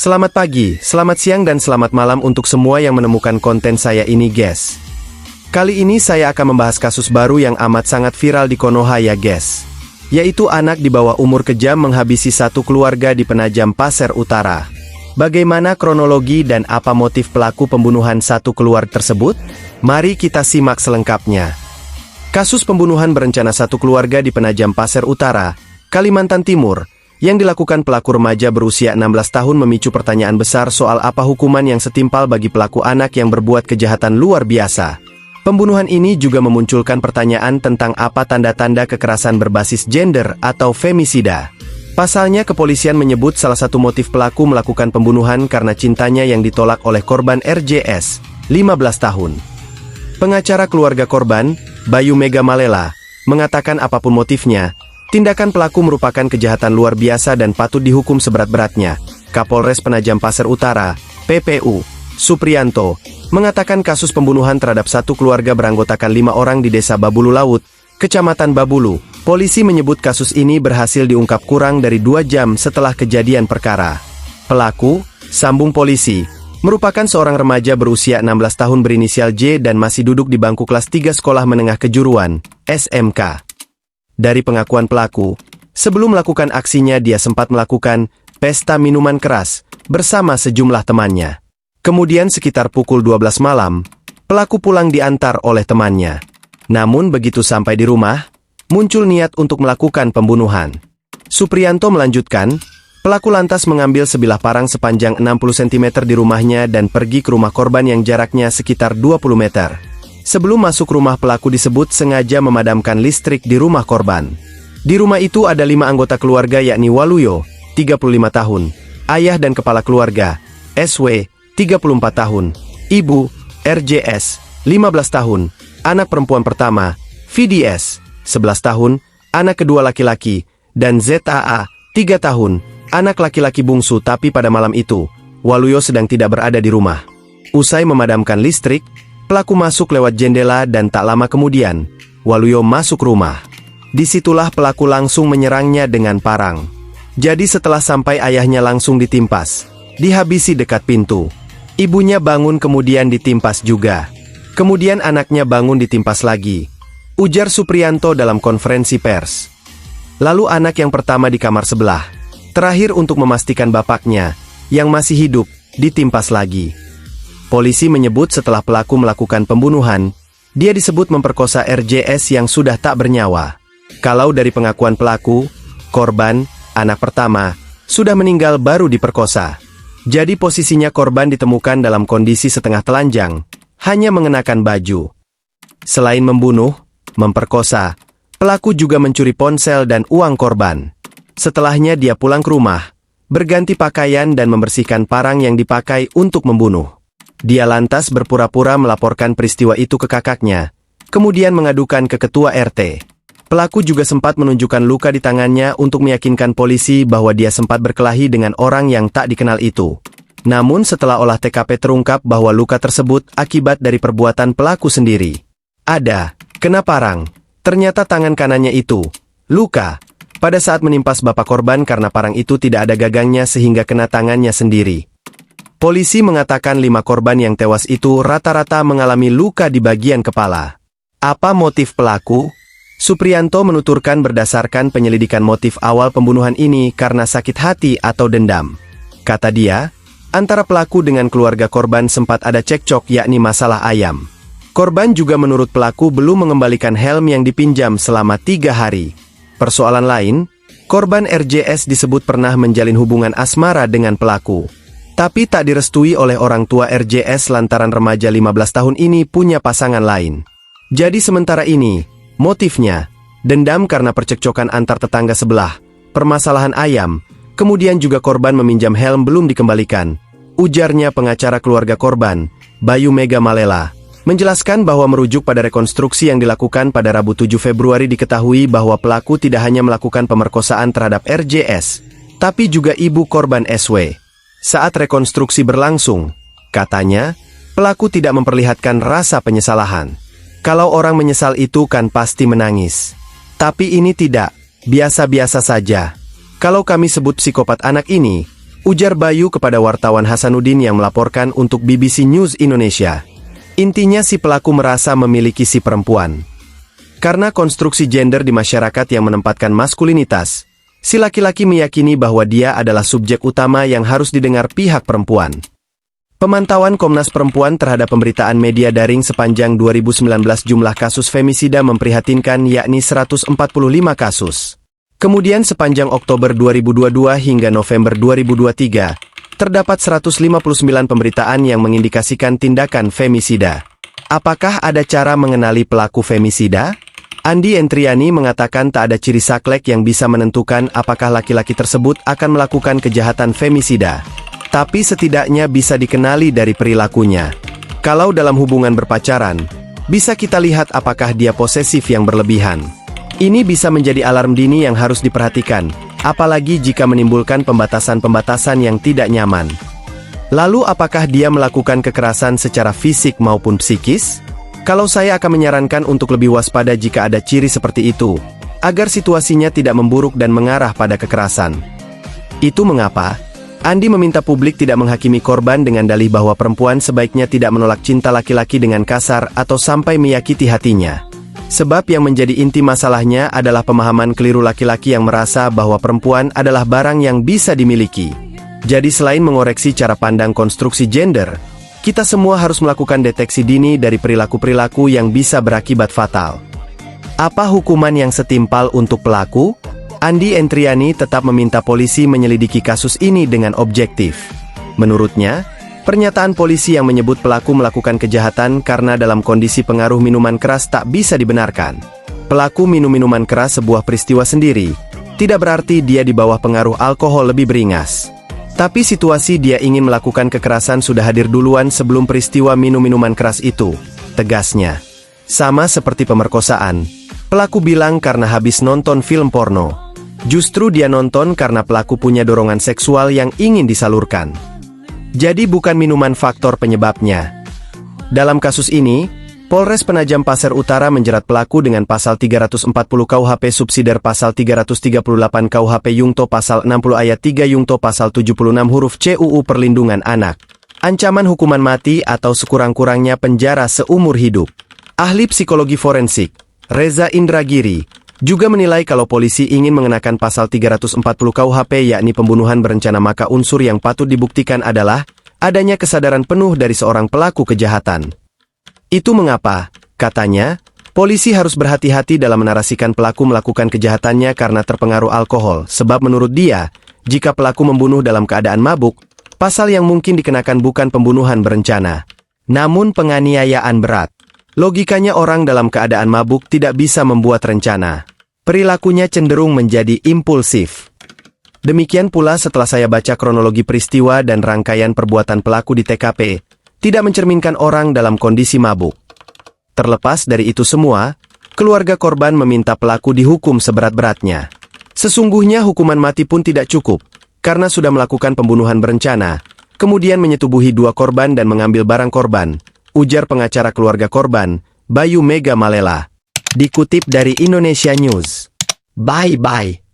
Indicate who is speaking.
Speaker 1: Selamat pagi, selamat siang dan selamat malam untuk semua yang menemukan konten saya ini guys. Kali ini saya akan membahas kasus baru yang amat sangat viral di Konoha ya guys. Yaitu anak di bawah umur kejam menghabisi satu keluarga di Penajam Pasir Utara. Bagaimana kronologi dan apa motif pelaku pembunuhan satu keluarga tersebut? Mari kita simak selengkapnya. Kasus pembunuhan berencana satu keluarga di Penajam Pasir Utara, Kalimantan Timur, yang dilakukan pelaku remaja berusia 16 tahun memicu pertanyaan besar soal apa hukuman yang setimpal bagi pelaku anak yang berbuat kejahatan luar biasa. Pembunuhan ini juga memunculkan pertanyaan tentang apa tanda-tanda kekerasan berbasis gender atau femisida. Pasalnya kepolisian menyebut salah satu motif pelaku melakukan pembunuhan karena cintanya yang ditolak oleh korban RJS, 15 tahun. Pengacara keluarga korban, Bayu Mega Malela, mengatakan apapun motifnya, tindakan pelaku merupakan kejahatan luar biasa dan patut dihukum seberat-beratnya. Kapolres Penajam Pasir Utara, PPU, Supriyanto, mengatakan kasus pembunuhan terhadap satu keluarga beranggotakan 5 orang di Desa Babulu Laut, Kecamatan Babulu. Polisi menyebut kasus ini berhasil diungkap kurang dari 2 jam setelah kejadian perkara. Pelaku, sambung polisi, merupakan seorang remaja berusia 16 tahun berinisial J dan masih duduk di bangku kelas 3 Sekolah Menengah Kejuruan, SMK. Dari pengakuan pelaku, sebelum melakukan aksinya dia sempat melakukan pesta minuman keras bersama sejumlah temannya. Kemudian sekitar pukul 12 malam, pelaku pulang diantar oleh temannya. Namun begitu sampai di rumah, muncul niat untuk melakukan pembunuhan. Supriyanto melanjutkan, pelaku lantas mengambil sebilah parang sepanjang 60 cm di rumahnya dan pergi ke rumah korban yang jaraknya sekitar 20 meter. Sebelum masuk rumah pelaku disebut sengaja memadamkan listrik di rumah korban. Di rumah itu ada 5 anggota keluarga yakni Waluyo, 35 tahun, ayah dan kepala keluarga, SW, 34 tahun, ibu, RJS, 15 tahun, anak perempuan pertama, VDS, 11 tahun, anak kedua laki-laki, dan ZAA, 3 tahun, anak laki-laki bungsu tapi pada malam itu, Waluyo sedang tidak berada di rumah. Usai memadamkan listrik, pelaku masuk lewat jendela dan tak lama kemudian, Waluyo masuk rumah. Disitulah pelaku langsung menyerangnya dengan parang. Jadi setelah sampai ayahnya langsung ditimpas, dihabisi dekat pintu. Ibunya bangun kemudian ditimpas juga. Kemudian anaknya bangun ditimpas lagi, ujar Supriyanto dalam konferensi pers. Lalu anak yang pertama di kamar sebelah, terakhir untuk memastikan bapaknya, yang masih hidup, ditimpas lagi. Polisi menyebut setelah pelaku melakukan pembunuhan, dia disebut memperkosa RJS yang sudah tak bernyawa. Kalau dari pengakuan pelaku, korban, anak pertama, sudah meninggal baru diperkosa. Jadi posisinya korban ditemukan dalam kondisi setengah telanjang, hanya mengenakan baju. Selain membunuh, memperkosa, pelaku juga mencuri ponsel dan uang korban. Setelahnya dia pulang ke rumah, berganti pakaian dan membersihkan parang yang dipakai untuk membunuh. Dia lantas berpura-pura melaporkan peristiwa itu ke kakaknya, kemudian mengadukan ke ketua RT. Pelaku juga sempat menunjukkan luka di tangannya untuk meyakinkan polisi bahwa dia sempat berkelahi dengan orang yang tak dikenal itu. Namun setelah olah TKP terungkap bahwa luka tersebut akibat dari perbuatan pelaku sendiri. Ada, kena parang. Ternyata tangan kanannya itu, luka, pada saat menimpas bapak korban karena parang itu tidak ada gagangnya sehingga kena tangannya sendiri. Polisi mengatakan 5 korban yang tewas itu rata-rata mengalami luka di bagian kepala. Apa motif pelaku? Supriyanto menuturkan berdasarkan penyelidikan motif awal pembunuhan ini karena sakit hati atau dendam. Kata dia, antara pelaku dengan keluarga korban sempat ada cekcok yakni masalah ayam. Korban juga menurut pelaku belum mengembalikan helm yang dipinjam selama 3 hari. Persoalan lain, korban RJS disebut pernah menjalin hubungan asmara dengan pelaku. Tapi tak direstui oleh orang tua RJS lantaran remaja 15 tahun ini punya pasangan lain. Jadi sementara ini, motifnya, dendam karena percekcokan antar tetangga sebelah, permasalahan ayam, kemudian juga korban meminjam helm belum dikembalikan. Ujarnya pengacara keluarga korban, Bayu Mega Malela, menjelaskan bahwa merujuk pada rekonstruksi yang dilakukan pada Rabu 7 Februari diketahui bahwa pelaku tidak hanya melakukan pemerkosaan terhadap RJS, tapi juga ibu korban SW. Saat rekonstruksi berlangsung, katanya, pelaku tidak memperlihatkan rasa penyesalahan. Kalau orang menyesal itu kan pasti menangis. Tapi ini tidak, biasa-biasa saja. Kalau kami sebut psikopat anak ini, Ujar Bayu kepada wartawan Hasanuddin yang melaporkan untuk BBC News Indonesia. Intinya si pelaku merasa memiliki si perempuan. Karena konstruksi gender di masyarakat yang menempatkan maskulinitas, si laki-laki meyakini bahwa dia adalah subjek utama yang harus didengar pihak perempuan. Pemantauan Komnas Perempuan terhadap pemberitaan media daring sepanjang 2019 jumlah kasus femisida memprihatinkan yakni 145 kasus. Kemudian sepanjang Oktober 2022 hingga November 2023, terdapat 159 pemberitaan yang mengindikasikan tindakan femisida. Apakah ada cara mengenali pelaku femisida? Andi Entriani mengatakan tak ada ciri saklek yang bisa menentukan apakah laki-laki tersebut akan melakukan kejahatan femisida. Tapi setidaknya bisa dikenali dari perilakunya. Kalau dalam hubungan berpacaran, bisa kita lihat apakah dia posesif yang berlebihan. Ini bisa menjadi alarm dini yang harus diperhatikan, apalagi jika menimbulkan pembatasan-pembatasan yang tidak nyaman. Lalu apakah dia melakukan kekerasan secara fisik maupun psikis? Kalau saya akan menyarankan untuk lebih waspada jika ada ciri seperti itu, agar situasinya tidak memburuk dan mengarah pada kekerasan. Itu mengapa Andi meminta publik tidak menghakimi korban dengan dalih bahwa perempuan sebaiknya tidak menolak cinta laki-laki dengan kasar atau sampai menyakiti hatinya. Sebab yang menjadi inti masalahnya adalah pemahaman keliru laki-laki yang merasa bahwa perempuan adalah barang yang bisa dimiliki. Jadi selain mengoreksi cara pandang konstruksi gender, kita semua harus melakukan deteksi dini dari perilaku-perilaku yang bisa berakibat fatal. Apa hukuman yang setimpal untuk pelaku? Andi Entriani tetap meminta polisi menyelidiki kasus ini dengan objektif. Menurutnya, pernyataan polisi yang menyebut pelaku melakukan kejahatan karena dalam kondisi pengaruh minuman keras tak bisa dibenarkan. Pelaku minum minuman keras sebuah peristiwa sendiri, tidak berarti dia di bawah pengaruh alkohol lebih beringas. Tapi situasi dia ingin melakukan kekerasan sudah hadir duluan sebelum peristiwa minum minuman keras itu, tegasnya. Sama seperti pemerkosaan, pelaku bilang karena habis nonton film porno. Justru dia nonton karena pelaku punya dorongan seksual yang ingin disalurkan. Jadi bukan minuman faktor penyebabnya. Dalam kasus ini, Polres Penajam Pasir Utara menjerat pelaku dengan pasal 340 KUHP subsidiar pasal 338 KUHP Yungto pasal 60 ayat 3 Yungto pasal 76 huruf C UU Perlindungan Anak. Ancaman hukuman mati atau sekurang-kurangnya penjara seumur hidup. Ahli psikologi forensik, Reza Indragiri, juga menilai kalau polisi ingin mengenakan pasal 340 KUHP yakni pembunuhan berencana maka unsur yang patut dibuktikan adalah adanya kesadaran penuh dari seorang pelaku kejahatan. Itu mengapa, katanya, polisi harus berhati-hati dalam menarasikan pelaku melakukan kejahatannya karena terpengaruh alkohol, sebab menurut dia, jika pelaku membunuh dalam keadaan mabuk, pasal yang mungkin dikenakan bukan pembunuhan berencana, namun penganiayaan berat. Logikanya orang dalam keadaan mabuk tidak bisa membuat rencana. Perilakunya cenderung menjadi impulsif. Demikian pula setelah saya baca kronologi peristiwa dan rangkaian perbuatan pelaku di TKP, tidak mencerminkan orang dalam kondisi mabuk. Terlepas dari itu semua, keluarga korban meminta pelaku dihukum seberat-beratnya. Sesungguhnya hukuman mati pun tidak cukup, karena sudah melakukan pembunuhan berencana, kemudian menyetubuhi dua korban dan mengambil barang korban, ujar pengacara keluarga korban, Bayu Mega Malela. Dikutip dari Indonesia News. Bye-bye.